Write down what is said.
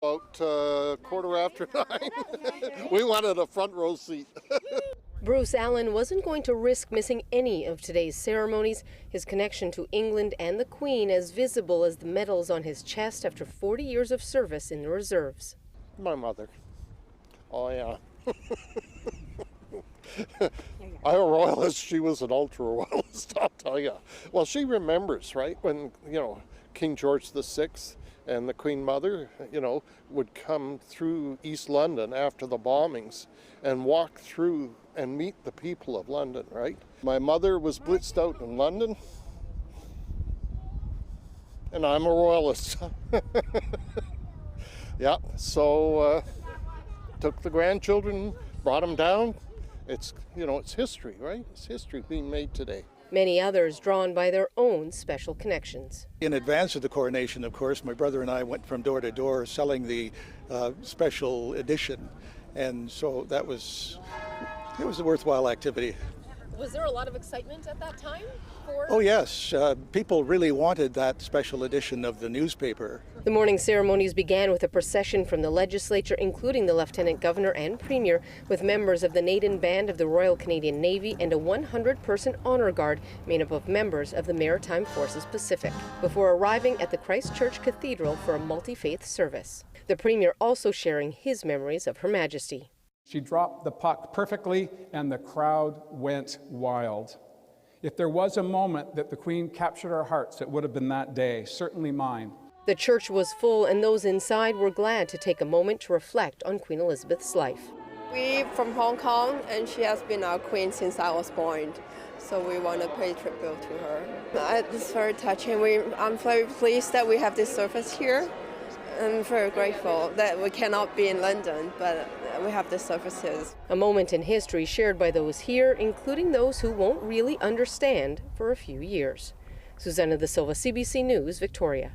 About 9:15. We wanted a front row seat. Bruce Allen wasn't going to risk missing any of today's ceremonies, his connection to England and the Queen as visible as the medals on his chest after 40 years of service in the reserves. My mother. Oh, yeah. I'm a royalist. She was an ultra-royalist, I'll tell you. Well, she remembers, right, when, King George VI and the Queen Mother, would come through East London after the bombings and walk through and meet the people of London, right? My mother was blitzed out in London, and I'm a royalist. Yeah, so took the grandchildren, brought them down. It's history, right? It's history being made today. Many others drawn by their own special connections. In advance of the coronation, of course, my brother and I went from door to door selling the special edition, and so it was a worthwhile activity. Was there a lot of excitement at that time? Oh yes, people really wanted that special edition of the newspaper. The morning ceremonies began with a procession from the legislature, including the Lieutenant Governor and Premier, with members of the Naden Band of the Royal Canadian Navy and a 100-person honor guard made up of members of the Maritime Forces Pacific, before arriving at the Christchurch Cathedral for a multi-faith service. The Premier also sharing his memories of Her Majesty. She dropped the puck perfectly, and the crowd went wild. If there was a moment that the Queen captured our hearts, it would have been that day, certainly mine. The church was full, and those inside were glad to take a moment to reflect on Queen Elizabeth's life. We're from Hong Kong, and she has been our queen since I was born. So we want to pay tribute to her. It's very touching. I'm very pleased that we have this service here. I'm very grateful that we cannot be in London, but we have the services. A moment in history shared by those here, including those who won't really understand for a few years. Susanna De Silva, CBC News, Victoria.